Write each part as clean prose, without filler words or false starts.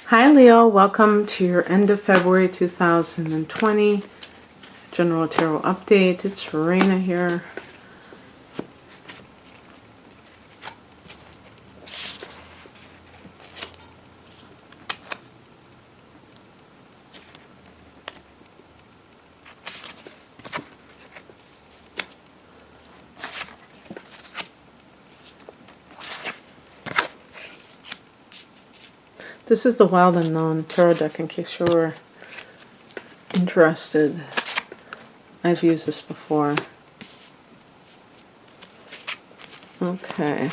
Hi Leo, welcome to your end of February 2020 General Tarot Update. It's Verena here. This is the Wild Unknown Tarot deck in case you were interested. I've used this before. Okay.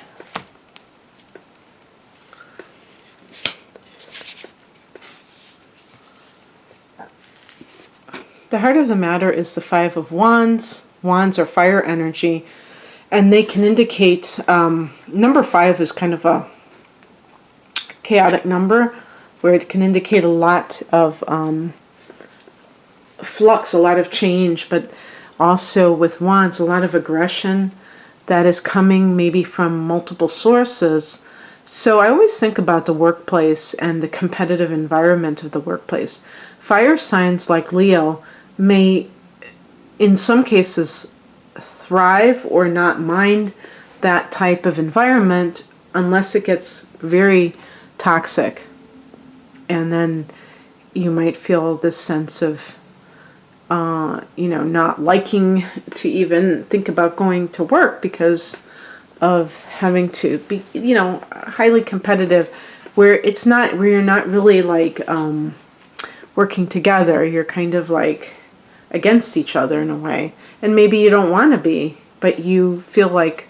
The heart of the matter is the Five of Wands. Wands are fire energy, and they can indicate, number 5 is kind of a chaotic number where it can indicate a lot of flux, a lot of change, but also with wands, a lot of aggression that is coming maybe from multiple sources. So I always think about the workplace and the competitive environment of the workplace. Fire signs like Leo may, in some cases, thrive or not mind that type of environment unless it gets very toxic, and then you might feel this sense of not liking to even think about going to work because of having to be highly competitive, where you're not really like working together. You're kind of like against each other in a way, and maybe you don't want to be, but you feel like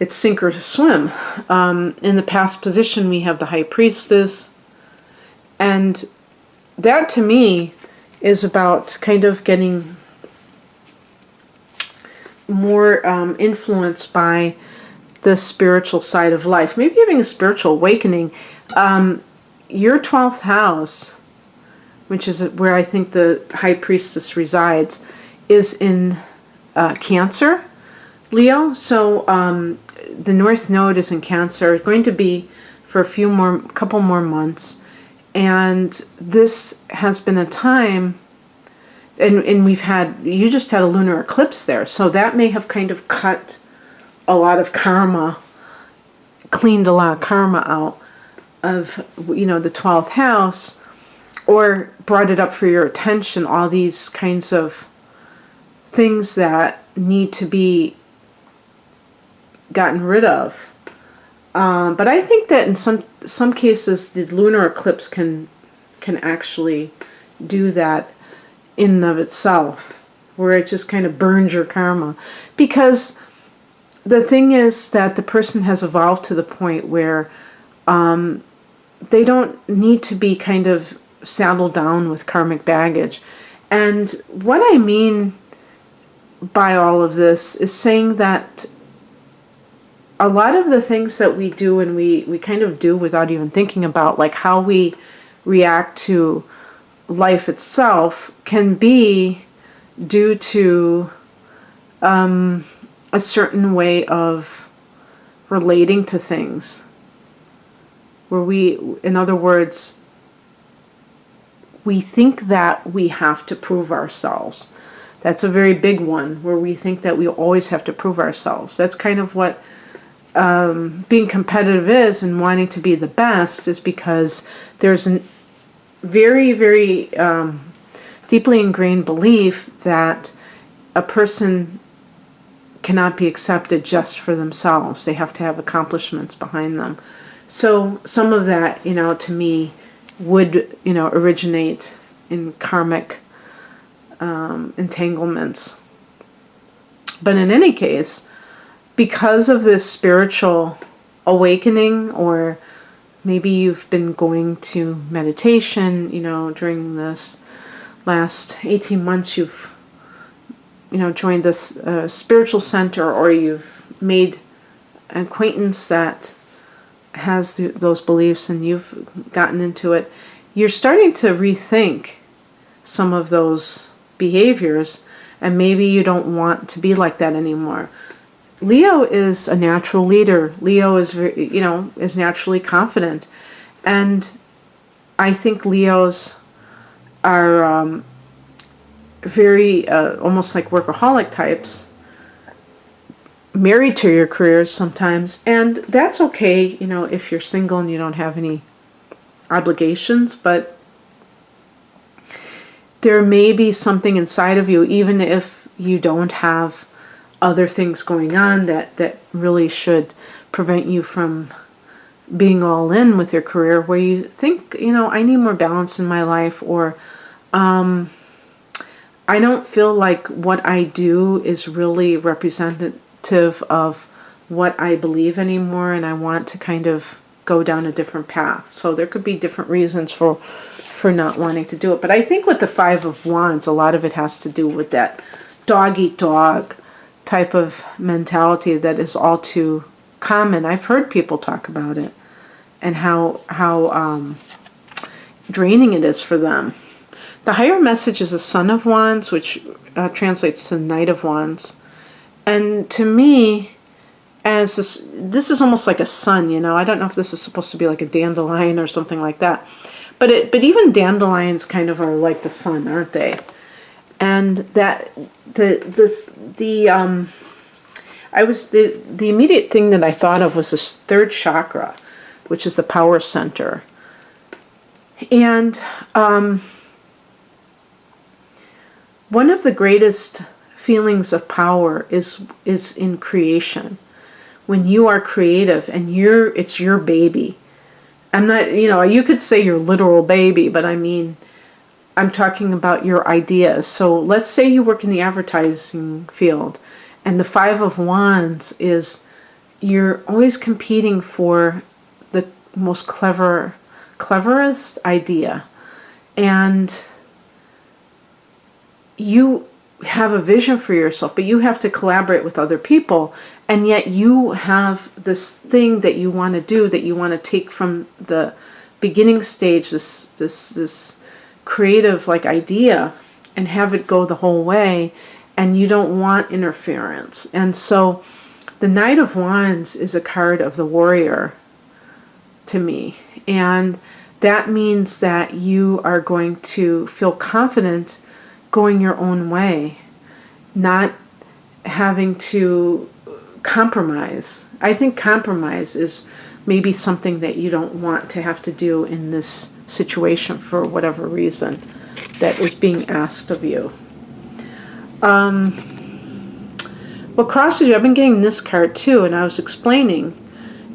it's sink or swim. In the past position, we have the High Priestess. And that, to me, is about kind of getting more influenced by the spiritual side of life. Maybe having a spiritual awakening. Your 12th house, which is where I think the High Priestess resides, is in Cancer, Leo. So the North Node is in Cancer. It's going to be for a couple more months. And this has been a time, and you just had a lunar eclipse there. So that may have kind of cut a lot of karma, cleaned a lot of karma out of, the 12th house, or brought it up for your attention, all these kinds of things that need to be gotten rid of. But I think that in some cases the lunar eclipse can actually do that in and of itself, where it just kind of burns your karma. Because the thing is that the person has evolved to the point where they don't need to be kind of saddled down with karmic baggage. And what I mean by all of this is saying that a lot of the things that we do, and we kind of do without even thinking about, like how we react to life itself, can be due to a certain way of relating to things. Where in other words, we think that we have to prove ourselves. That's a very big one, where we think that we always have to prove ourselves. That's kind of what being competitive is, and wanting to be the best, is because there's a very, very deeply ingrained belief that a person cannot be accepted just for themselves. They have to have accomplishments behind them. So some of that, to me, would, originate in karmic entanglements. But in any case, because of this spiritual awakening, or maybe you've been going to meditation, during this last 18 months, you've, joined this spiritual center, or you've made an acquaintance that has those beliefs and you've gotten into it, you're starting to rethink some of those behaviors, and maybe you don't want to be like that anymore. Leo is a natural leader. Leo is is naturally confident, and I think Leos are very almost like workaholic types, married to your careers sometimes, and that's okay, if you're single and you don't have any obligations, but there may be something inside of you, even if you don't have other things going on, that really should prevent you from being all in with your career, where you think, I need more balance in my life, or I don't feel like what I do is really representative of what I believe anymore, and I want to kind of go down a different path. So there could be different reasons for not wanting to do it. But I think with the Five of Wands, a lot of it has to do with that dog-eat-dog type of mentality that is all too common. I've heard people talk about it and how draining it is for them. The higher message is the Son of Wands, which translates to Knight of Wands. And to me, as this is almost like a sun, I don't know if this is supposed to be like a dandelion or something like that. But even dandelions kind of are like the sun, aren't they? And that the immediate thing that I thought of was this third chakra, which is the power center. And one of the greatest feelings of power is in creation. When you are creative and it's your baby. I'm not, you could say your literal baby, but I mean, I'm talking about your ideas. So let's say you work in the advertising field, and the Five of Wands is you're always competing for the most cleverest idea. And you have a vision for yourself, but you have to collaborate with other people. And yet you have this thing that you want to do, that you want to take from the beginning stage, this creative idea, and have it go the whole way. And you don't want interference. And so the Knight of Wands is a card of the warrior to me. And that means that you are going to feel confident going your own way, not having to compromise. I think compromise is maybe something that you don't want to have to do in this situation for whatever reason that is being asked of you. What crosses you? I've been getting this card too, and I was explaining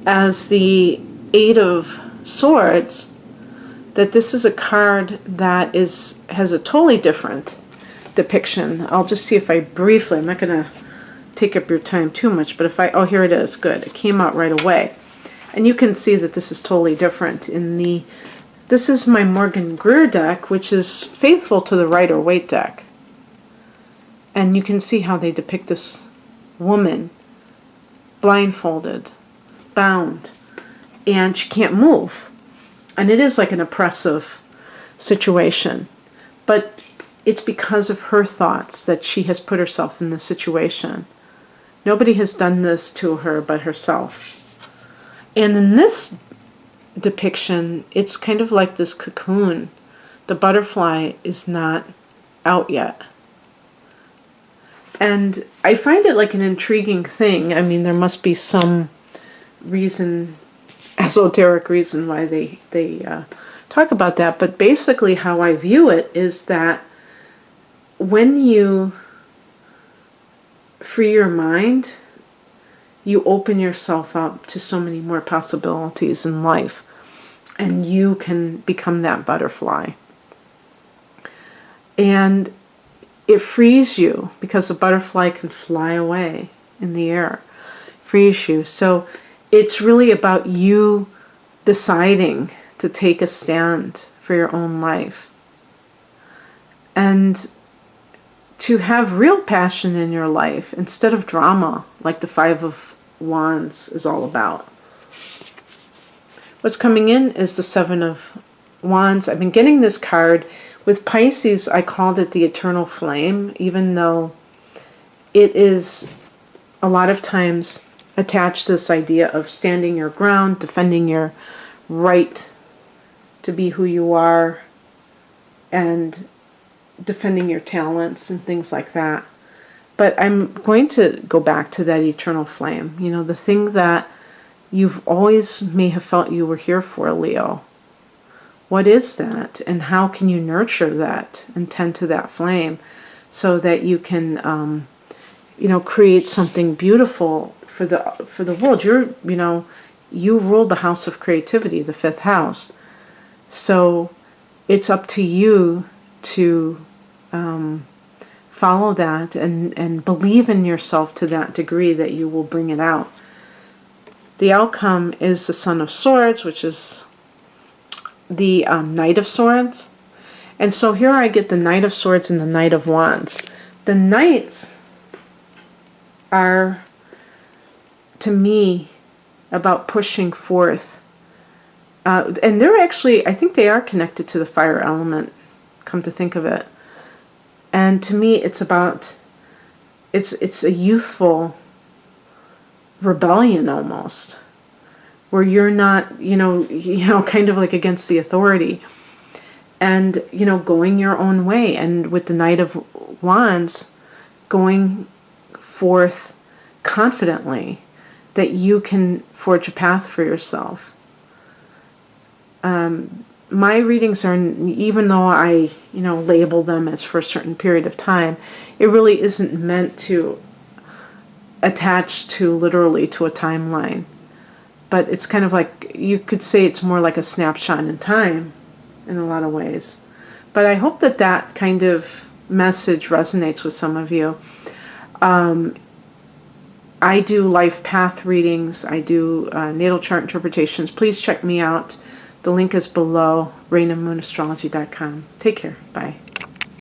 as the Eight of Swords that this is a card that has a totally different depiction. I'll just see if I briefly, I'm not going to take up your time too much, but oh, here it is. Good. It came out right away. And you can see that this is totally different. This is my Morgan Greer deck, which is faithful to the Rider-Waite deck. And you can see how they depict this woman blindfolded, bound, and she can't move. And it is like an oppressive situation. But it's because of her thoughts that she has put herself in this situation. Nobody has done this to her but herself. And in this depiction, it's kind of like this cocoon. The butterfly is not out yet. And I find it like an intriguing thing. I mean, there must be some reason, esoteric reason why they talk about that. But basically how I view it is that when you free your mind, you open yourself up to so many more possibilities in life, and you can become that butterfly. And it frees you because the butterfly can fly away in the air, frees you. So it's really about you deciding to take a stand for your own life and to have real passion in your life instead of drama, like the Five of Wands is all about. What's coming in is the Seven of Wands. I've been getting this card. With Pisces, I called it the Eternal Flame, even though it is a lot of times attached to this idea of standing your ground, defending your right to be who you are and defending your talents and things like that. But I'm going to go back to that eternal flame, the thing that you've always may have felt you were here for, Leo. What is that? And how can you nurture that and tend to that flame so that you can, create something beautiful for the world? You rule the house of creativity, the 5th house. So it's up to you to follow that and believe in yourself to that degree that you will bring it out. The outcome is the Son of Swords, which is the Knight of Swords. And so here I get the Knight of Swords and the Knight of Wands. The Knights are, to me, about pushing forth. And they're actually, I think they are connected to the fire element, come to think of it. And to me, it's about, it's a youthful rebellion almost, where you're not, kind of like against the authority, and, going your own way. And with the Knight of Wands, going forth confidently that you can forge a path for yourself. My readings are, even though I, label them as for a certain period of time, it really isn't meant to attach to literally to a timeline. But it's kind of like, you could say it's more like a snapshot in time in a lot of ways. But I hope that that kind of message resonates with some of you. I do life path readings. I do natal chart interpretations. Please check me out. The link is below, rainandmoonastrology.com. Take care. Bye.